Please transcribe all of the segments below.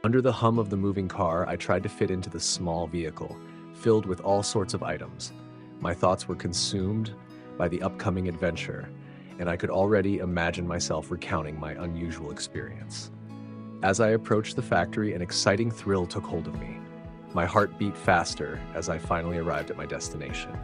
Under the hum of the moving car, I tried to fit into the small vehicle, filled with all sorts of items. My thoughts were consumed by the upcoming adventure, and I could already imagine myself recounting my unusual experience. As I approached the factory, an exciting thrill took hold of me. My heart beat faster as I finally arrived at my destination.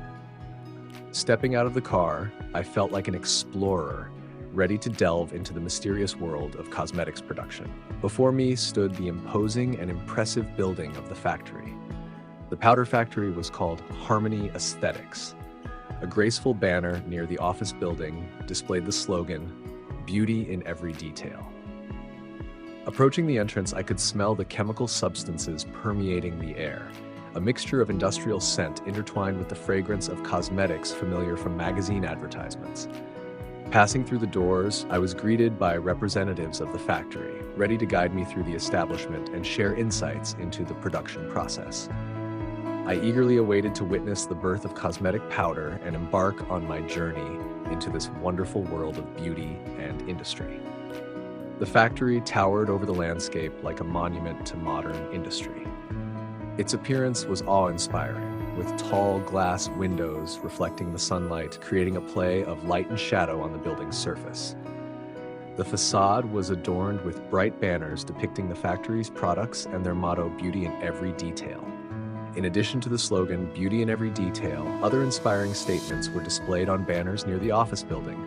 Stepping out of the car, I felt like an explorer, ready to delve into the mysterious world of cosmetics production. Before me stood the imposing and impressive building of the factory. The powder factory was called Harmony Aesthetics. A graceful banner near the office building displayed the slogan, "Beauty in every detail." Approaching the entrance, I could smell the chemical substances permeating the air, a mixture of industrial scent intertwined with the fragrance of cosmetics familiar from magazine advertisements. Passing through the doors, I was greeted by representatives of the factory, ready to guide me through the establishment and share insights into the production process. I eagerly awaited to witness the birth of cosmetic powder and embark on my journey into this wonderful world of beauty and industry. The factory towered over the landscape like a monument to modern industry. Its appearance was awe-inspiring, with tall glass windows reflecting the sunlight, creating a play of light and shadow on the building's surface. The facade was adorned with bright banners depicting the factory's products and their motto, "Beauty in every detail." In addition to the slogan, "Beauty in every detail," other inspiring statements were displayed on banners near the office building.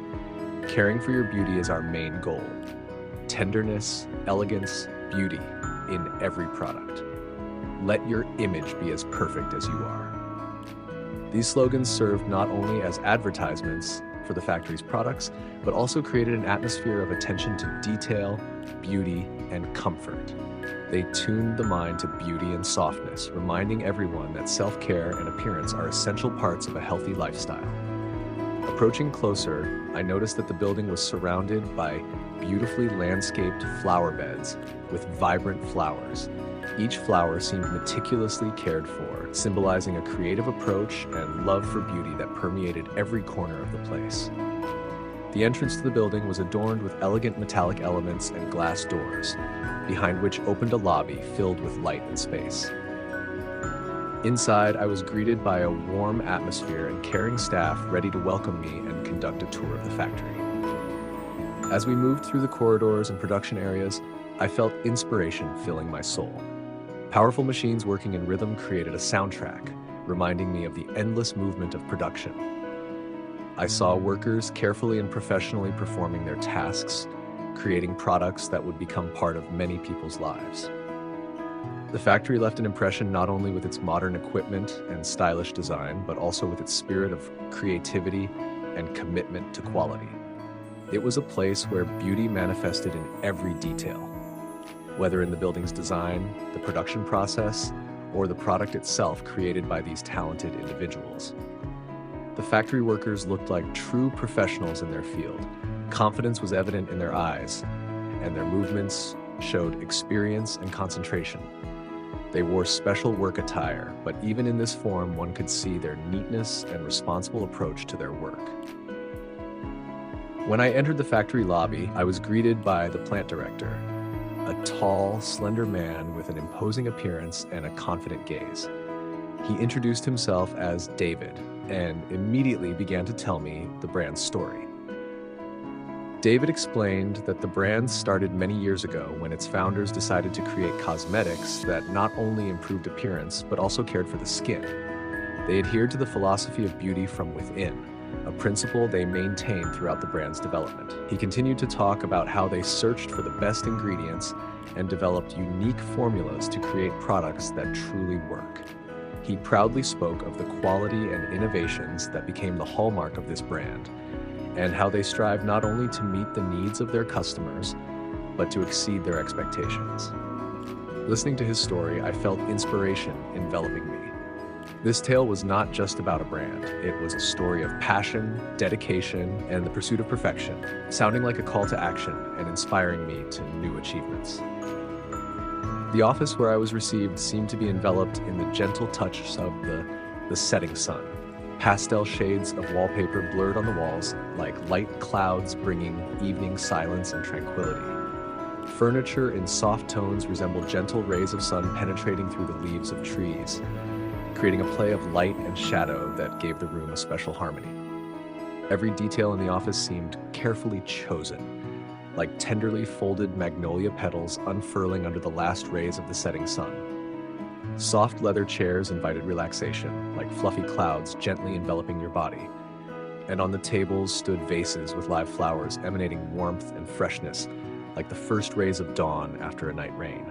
"Caring for your beauty is our main goal. Tenderness, elegance, beauty in every product. Let your image be as perfect as you are." These slogans served not only as advertisements for the factory's products, but also created an atmosphere of attention to detail, beauty, and comfort. They tuned the mind to beauty and softness, reminding everyone that self-care and appearance are essential parts of a healthy lifestyle. Approaching closer, I noticed that the building was surrounded by beautifully landscaped flower beds with vibrant flowers. Each flower seemed meticulously cared for, symbolizing a creative approach and love for beauty that permeated every corner of the place. The entrance to the building was adorned with elegant metallic elements and glass doors, behind which opened a lobby filled with light and space. Inside, I was greeted by a warm atmosphere and caring staff ready to welcome me and conduct a tour of the factory. As we moved through the corridors and production areas, I felt inspiration filling my soul. Powerful machines working in rhythm created a soundtrack, reminding me of the endless movement of production. I saw workers carefully and professionally performing their tasks, creating products that would become part of many people's lives. The factory left an impression not only with its modern equipment and stylish design, but also with its spirit of creativity and commitment to quality. It was a place where beauty manifested in every detail, whether in the building's design, the production process, or the product itself created by these talented individuals. The factory workers looked like true professionals in their field. Confidence was evident in their eyes, and their movements showed experience and concentration. They wore special work attire, but even in this form, one could see their neatness and responsible approach to their work. When I entered the factory lobby, I was greeted by the plant director, a tall, slender man with an imposing appearance and a confident gaze. He introduced himself as David and immediately began to tell me the brand's story. David explained that the brand started many years ago when its founders decided to create cosmetics that not only improved appearance, but also cared for the skin. They adhered to the philosophy of beauty from within, a principle they maintained throughout the brand's development. He continued to talk about how they searched for the best ingredients and developed unique formulas to create products that truly work. He proudly spoke of the quality and innovations that became the hallmark of this brand, and how they strive not only to meet the needs of their customers, but to exceed their expectations. Listening to his story, I felt inspiration enveloping me. This tale was not just about a brand. It was a story of passion, dedication, and the pursuit of perfection, sounding like a call to action and inspiring me to new achievements. The office where I was received seemed to be enveloped in the gentle touch of the setting sun. Pastel shades of wallpaper blurred on the walls like light clouds bringing evening silence and tranquility. Furniture in soft tones resembled gentle rays of sun penetrating through the leaves of trees, creating a play of light and shadow that gave the room a special harmony. Every detail in the office seemed carefully chosen, like tenderly folded magnolia petals unfurling under the last rays of the setting sun. Soft leather chairs invited relaxation, like fluffy clouds gently enveloping your body. And on the tables stood vases with live flowers emanating warmth and freshness, like the first rays of dawn after a night rain.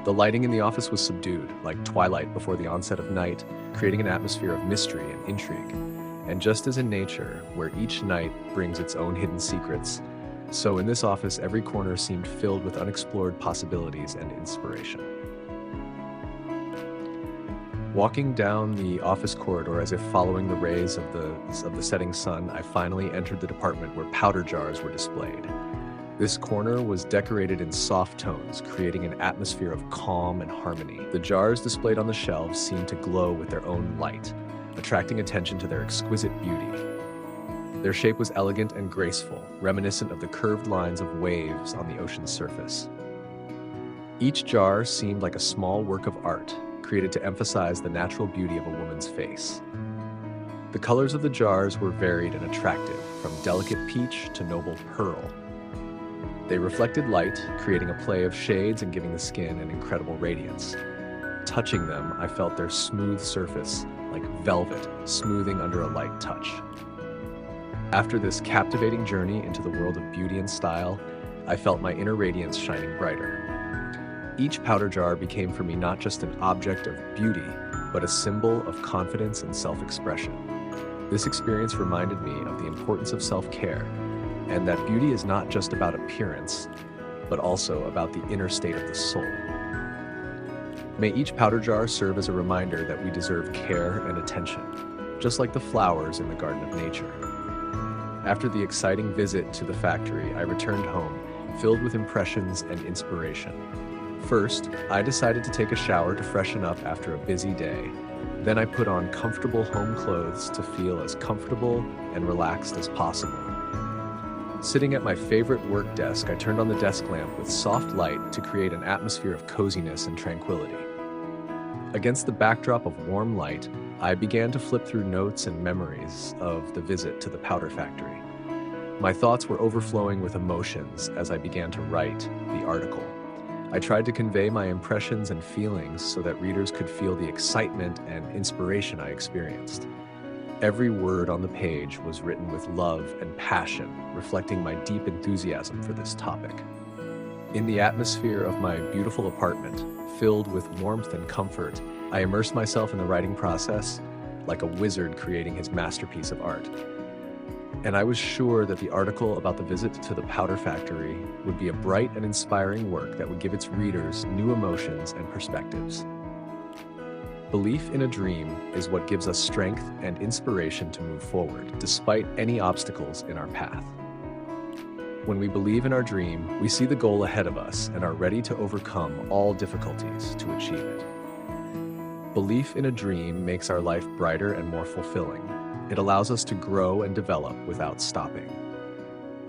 The lighting in the office was subdued, like twilight before the onset of night, creating an atmosphere of mystery and intrigue. And just as in nature, where each night brings its own hidden secrets, so in this office every corner seemed filled with unexplored possibilities and inspiration. Walking down the office corridor as if following the rays of the setting sun, I finally entered the department where powder jars were displayed. This corner was decorated in soft tones, creating an atmosphere of calm and harmony. The jars displayed on the shelves seemed to glow with their own light, attracting attention to their exquisite beauty. Their shape was elegant and graceful, reminiscent of the curved lines of waves on the ocean's surface. Each jar seemed like a small work of art, created to emphasize the natural beauty of a woman's face. The colors of the jars were varied and attractive, from delicate peach to noble pearl. They reflected light, creating a play of shades and giving the skin an incredible radiance. Touching them, I felt their smooth surface, like velvet, smoothing under a light touch. After this captivating journey into the world of beauty and style, I felt my inner radiance shining brighter. Each powder jar became for me not just an object of beauty, but a symbol of confidence and self-expression. This experience reminded me of the importance of self-care, and that beauty is not just about appearance, but also about the inner state of the soul. May each powder jar serve as a reminder that we deserve care and attention, just like the flowers in the garden of nature. After the exciting visit to the factory, I returned home, filled with impressions and inspiration. First, I decided to take a shower to freshen up after a busy day. Then I put on comfortable home clothes to feel as comfortable and relaxed as possible. Sitting at my favorite work desk, I turned on the desk lamp with soft light to create an atmosphere of coziness and tranquility. Against the backdrop of warm light, I began to flip through notes and memories of the visit to the powder factory. My thoughts were overflowing with emotions as I began to write the article. I tried to convey my impressions and feelings so that readers could feel the excitement and inspiration I experienced. Every word on the page was written with love and passion, reflecting my deep enthusiasm for this topic. In the atmosphere of my beautiful apartment, filled with warmth and comfort, I immersed myself in the writing process like a wizard creating his masterpiece of art. And I was sure that the article about the visit to the powder factory would be a bright and inspiring work that would give its readers new emotions and perspectives. Belief in a dream is what gives us strength and inspiration to move forward, despite any obstacles in our path. When we believe in our dream, we see the goal ahead of us and are ready to overcome all difficulties to achieve it. Belief in a dream makes our life brighter and more fulfilling. It allows us to grow and develop without stopping.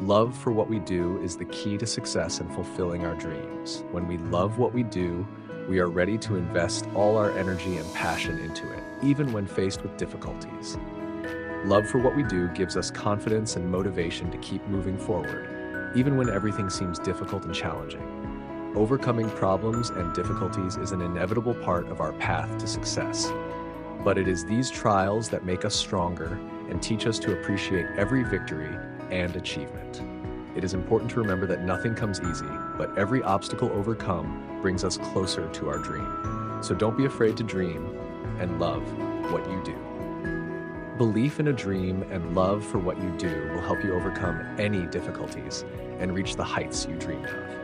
Love for what we do is the key to success in fulfilling our dreams. When we love what we do, we are ready to invest all our energy and passion into it, even when faced with difficulties. Love for what we do gives us confidence and motivation to keep moving forward, even when everything seems difficult and challenging. Overcoming problems and difficulties is an inevitable part of our path to success. But it is these trials that make us stronger and teach us to appreciate every victory and achievement. It is important to remember that nothing comes easy, but every obstacle overcome brings us closer to our dream. So don't be afraid to dream and love what you do. Belief in a dream and love for what you do will help you overcome any difficulties and reach the heights you dreamed of.